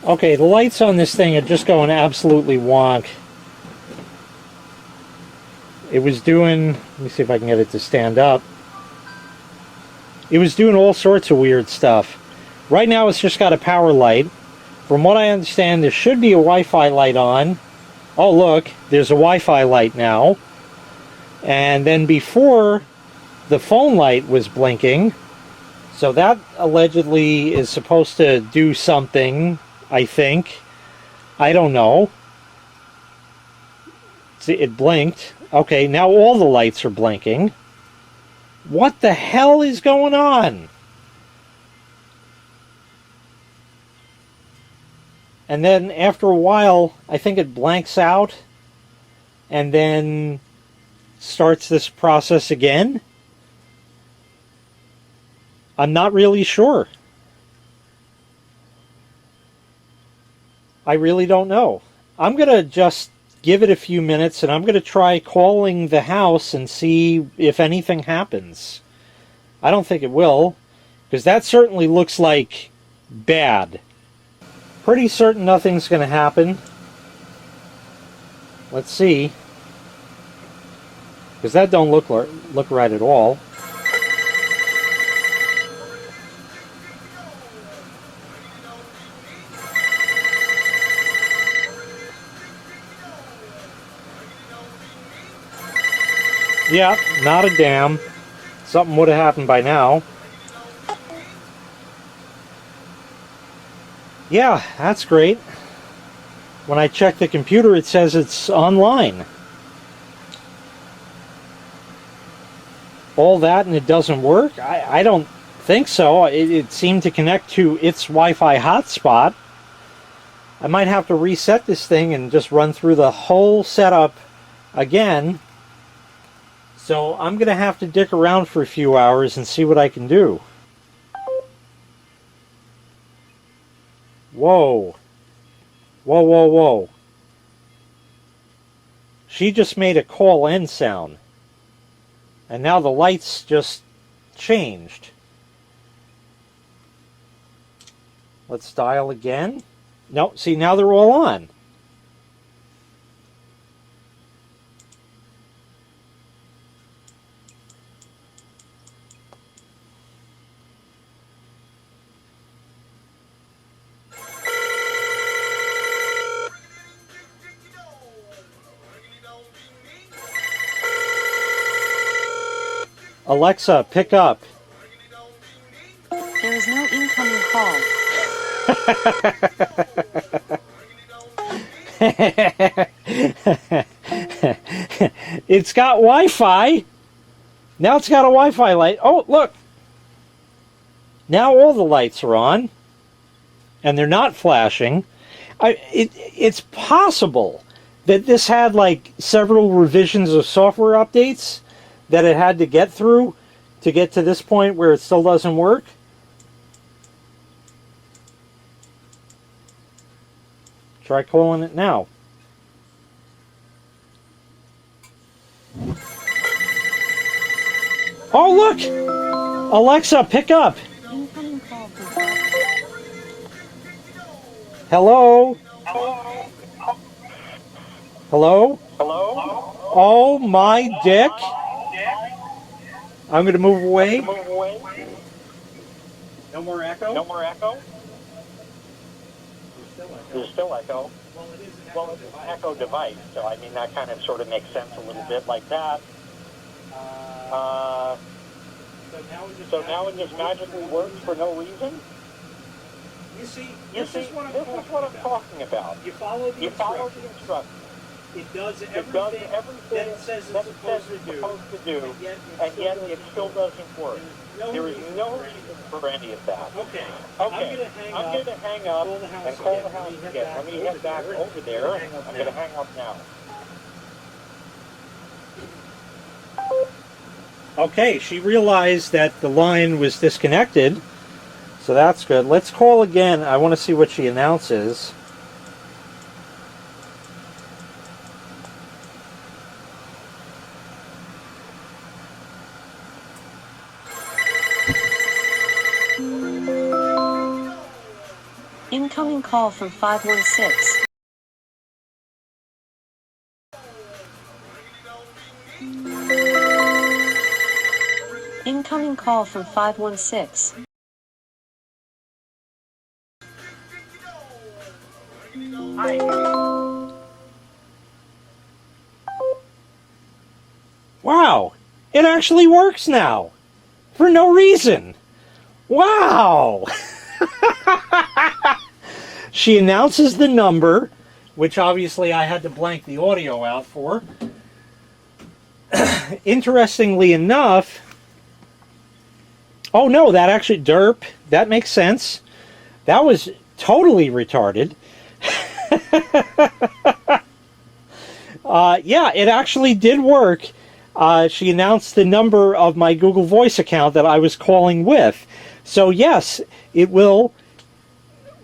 Okay, the lights on this thing are just going absolutely wonk. It was doing, let me see if I can get it to stand up. It was doing all sorts of weird stuff. Right now it's just got a power light. From what I understand, there should be a Wi-Fi light on. Oh look, there's a Wi-Fi light now. And then before, the phone light was blinking. So that allegedly is supposed to do something, I think. I don't know. See, it blinked. Okay, now all the lights are blinking. What the hell is going on? And then after a while, I think it blanks out and then starts this process again. I'm not really sure. I really don't know. I'm going to just give it a few minutes and I'm going to try calling the house and see if anything happens. I don't think it will, because that certainly looks like bad. Pretty certain nothing's going to happen. Let's see. Because that don't look right at all. Yeah, not a damn. Something would have happened by now. Yeah, that's great. When I check the computer, it says it's online. All that and it doesn't work? I don't think so. It seemed to connect to its Wi-Fi hotspot. I might have to reset this thing and just run through the whole setup again. So I'm going to have to dick around for a few hours and see what I can do. Whoa. Whoa, whoa, whoa. She just made a call end sound. And now the lights just changed. Let's dial again. No, see, now they're all on. Alexa, pick up. There is no incoming call. It's got Wi-Fi. Now it's got a Wi-Fi light. Oh, look. Now all the lights are on. And they're not flashing. It's possible that this had like several revisions of software updates that it had to get through to get to this point where it still doesn't work. Try calling it now. Oh, look! Alexa, pick up! Hello? Hello? Hello? Oh my dick! I'm gonna move away. No more echo? No more echo? There's still echo. Well, it's an echo device, so I mean that kind of sort of makes sense a little bit like that. So now it just magically works for no reason? You see, This is what I'm talking about. You follow the instructions. It does It does everything that it says it's supposed to do, and yet it still doesn't work. There is no reason for any of that. Okay. Okay, I'm going to hang up and call the house again. Let me head back over there. I'm going to hang up now. Okay, she realized that the line was disconnected, so that's good. Let's call again. I want to see what she announces. Incoming call from 516. Incoming call from 516. Wow, it actually works now. For no reason. Wow. She announces the number, which obviously I had to blank the audio out for. Interestingly enough, oh no, that actually, derp, that makes sense. That was totally retarded. Yeah, it actually did work. She announced the number of my Google Voice account that I was calling with. So yes, it will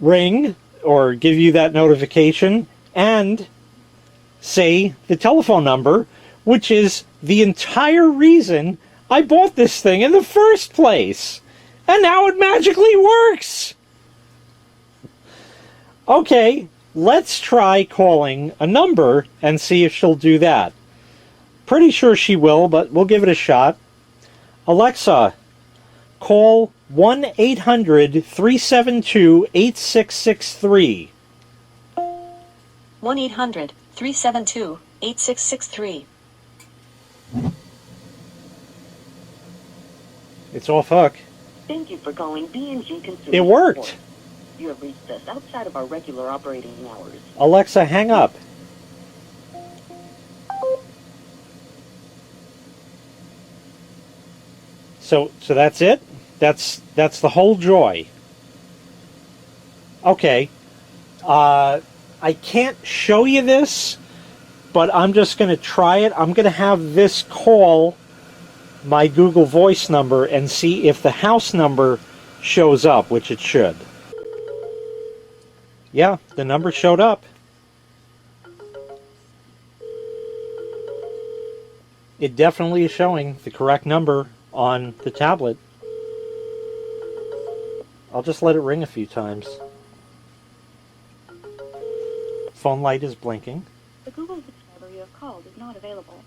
ring or give you that notification and say the telephone number, which is the entire reason I bought this thing in the first place. And now it magically works. Okay, let's try calling a number and see if she'll do that. Pretty sure she will, but we'll give it a shot. Alexa, call 1-800-372-8663. 1-800-372-8663. It's off hook. Thank you for calling B&G Consumer It worked. Support. You have reached us outside of our regular operating hours. Alexa, hang up. So that's it? That's the whole joy. Okay. I can't show you this, but I'm just going to try it. I'm going to have this call my Google Voice number and see if the house number shows up, which it should. Yeah, the number showed up. It definitely is showing the correct number on the tablet. I'll just let it ring a few times. Phone light is blinking. The Google subscriber you have called is not available.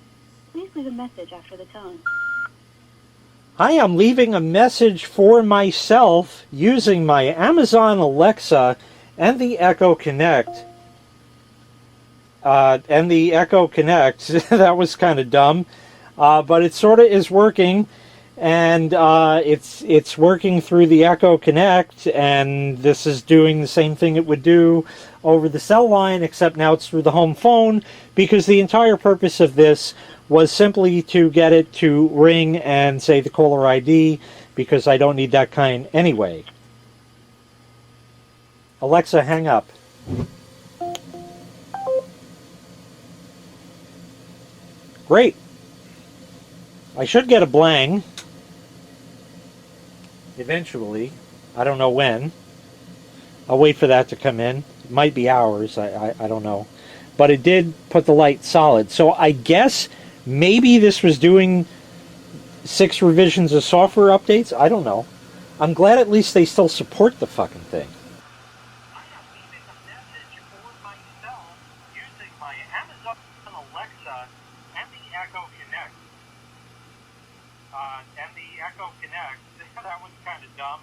Please leave a message after the tone. Hi, I'm leaving a message for myself using my Amazon Alexa and the Echo Connect. That was kind of dumb. But it sort of is working. And it's working through the Echo Connect, and this is doing the same thing it would do over the cell line, except now it's through the home phone, because the entire purpose of this was simply to get it to ring and say the caller ID, because I don't need that kind anyway. Alexa, hang up. Great. I should get a blang eventually. I don't know when. I'll wait for that to come in. It might be hours. I don't know. But it did put the light solid. So I guess maybe this was doing 6 revisions of software updates. I don't know. I'm glad at least they still support the fucking thing. I am leaving a message for myself using my Amazon Alexa and the Echo Connect. That was kind of dumb,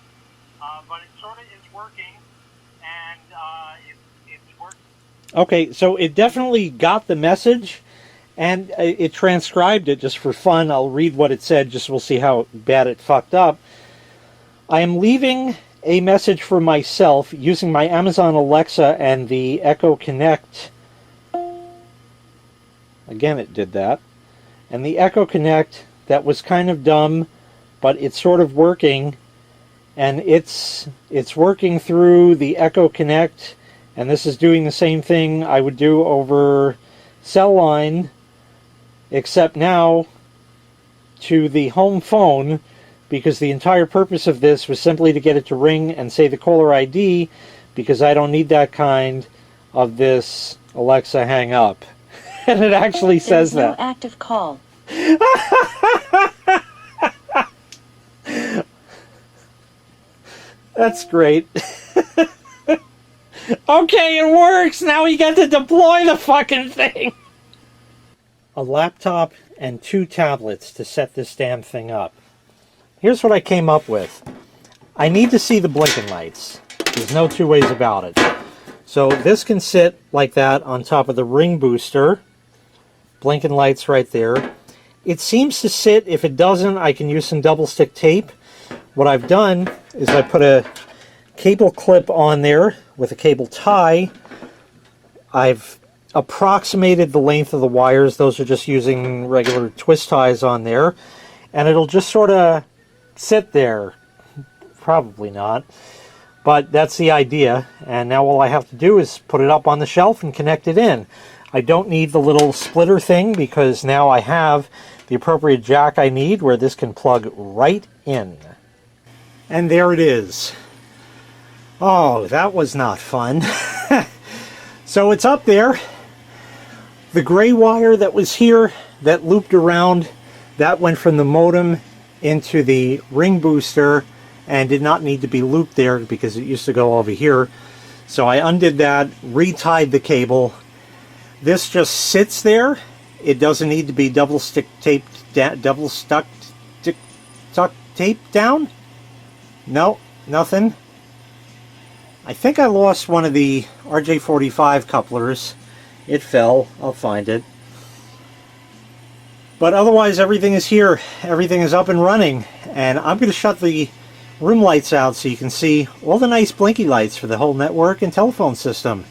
but it sort of is working, and it's working. Okay, so it definitely got the message, and it transcribed it just for fun. I'll read what it said, just we'll see how bad it fucked up. I am leaving a message for myself using my Amazon Alexa and the Echo Connect. Again, it did that. And the Echo Connect, that was kind of dumb, but it's sort of working, and it's working through the Echo Connect, and this is doing the same thing I would do over cell line, except now to the home phone, because the entire purpose of this was simply to get it to ring and say the caller ID, because I don't need that kind of this Alexa hang up. And it actually says that. No active call. That's great. Okay, it works! Now we get to deploy the fucking thing! A laptop and 2 tablets to set this damn thing up. Here's what I came up with. I need to see the blinking lights. There's no two ways about it. So this can sit like that on top of the ring booster. Blinking lights right there. It seems to sit. If it doesn't, I can use some double stick tape. What I've done is I put a cable clip on there with a cable tie. I've approximated the length of the wires. Those are just using regular twist ties on there. And it'll just sort of sit there. Probably not. But that's the idea. And now all I have to do is put it up on the shelf and connect it in. I don't need the little splitter thing because now I have the appropriate jack I need where this can plug right in. And there it is. Oh, that was not fun. So it's up there. The gray wire that was here that looped around, that went from the modem into the ring booster and did not need to be looped there because it used to go over here. So I undid that, retied the cable. This just sits there. It doesn't need to be double taped down. No, nothing. I think I lost one of the RJ45 couplers. It fell. I'll find it. But otherwise, everything is here. Everything is up and running. And I'm going to shut the room lights out so you can see all the nice blinky lights for the whole network and telephone system.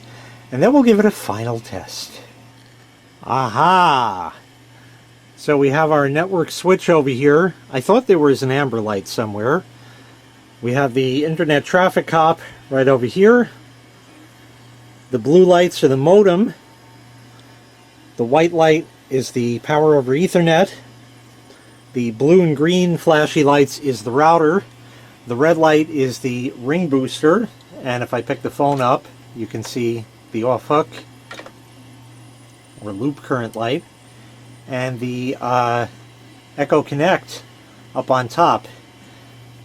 And then we'll give it a final test. Aha! So we have our network switch over here. I thought there was an amber light somewhere. We have the internet traffic cop right over here. The blue lights are the modem. The white light is the power over Ethernet. The blue and green flashy lights is the router. The red light is the ring booster. And if I pick the phone up, you can see the off hook or loop current light. And the Echo Connect up on top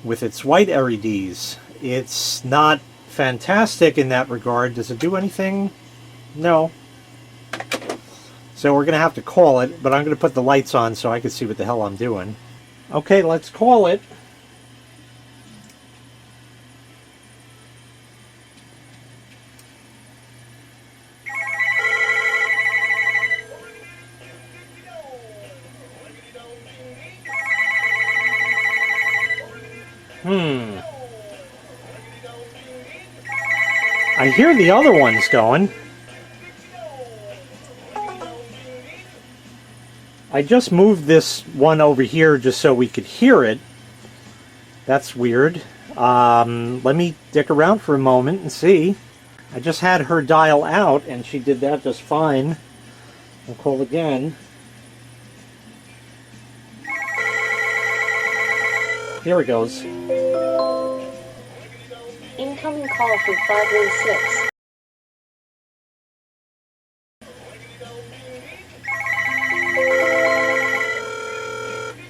with its white LEDs. It's not fantastic in that regard. Does it do anything? No. So we're going to have to call it, but I'm going to put the lights on so I can see what the hell I'm doing. Okay, let's call it. I hear the other ones going. I just moved this one over here just so we could hear it. That's weird. Let me dick around for a moment and see. I just had her dial out and she did that just fine. I'll call again. Here it goes. Incoming call from 516.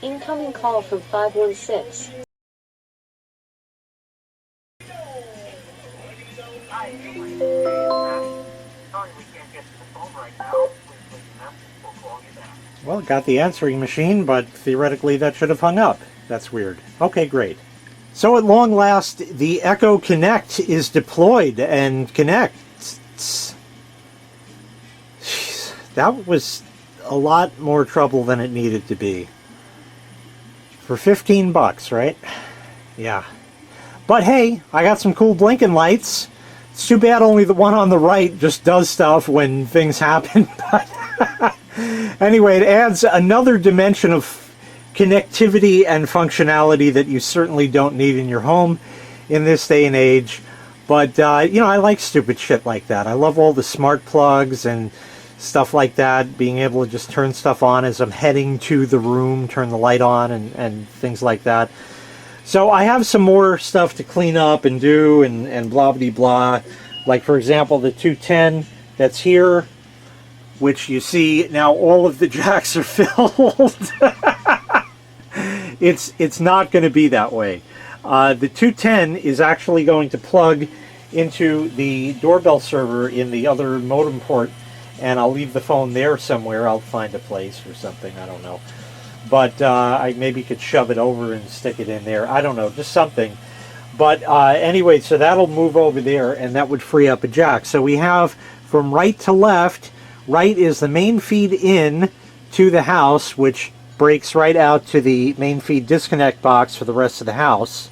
Incoming call from 516. Sorry, we can't get to the phone right now. Please leave a message. We'll call you back. Well, got the answering machine, but theoretically that should have hung up. That's weird. Okay, great. So at long last, the Echo Connect is deployed and connects. Jeez, that was a lot more trouble than it needed to be. For 15 bucks, right? Yeah. But hey, I got some cool blinking lights. It's too bad only the one on the right just does stuff when things happen. But anyway, it adds another dimension of connectivity and functionality that you certainly don't need in your home in this day and age. But you know, I like stupid shit like that. I love all the smart plugs and stuff like that, being able to just turn stuff on as I'm heading to the room, turn the light on and things like that. So I have some more stuff to clean up and do and blah blah blah. Like for example the 210 that's here, which you see now all of the jacks are filled. It's not going to be that way. The 210 is actually going to plug into the doorbell server in the other modem port, and I'll leave the phone there somewhere. I'll find a place or something, I don't know. But I maybe could shove it over and stick it in there. I don't know, just something. But anyway, so that'll move over there, and that would free up a jack. So we have from right to left. Right is the main feed in to the house, which breaks right out to the main feed disconnect box for the rest of the house.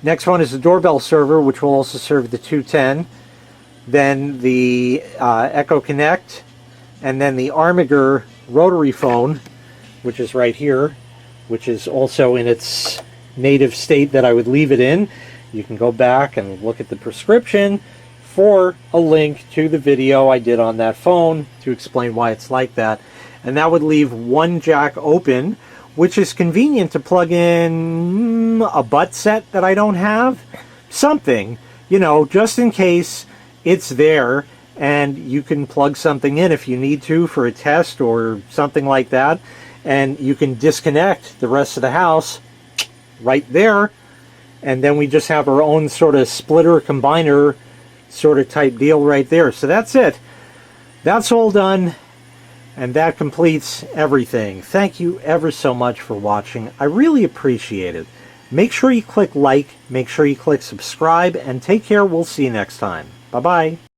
Next one is the doorbell server, which will also serve the 210. Then the Echo Connect, and then the Armiger rotary phone, which is right here, which is also in its native state that I would leave it in. You can go back and look at the prescription for a link to the video I did on that phone to explain why it's like that. And that would leave one jack open, which is convenient to plug in a butt set that I don't have. Something, you know, just in case it's there and you can plug something in if you need to for a test or something like that. And you can disconnect the rest of the house right there. And then we just have our own sort of splitter combiner sort of type deal right there. So that's it. That's all done. And that completes everything. Thank you ever so much for watching. I really appreciate it. Make sure you click like, make sure you click subscribe, and take care. We'll see you next time. Bye-bye.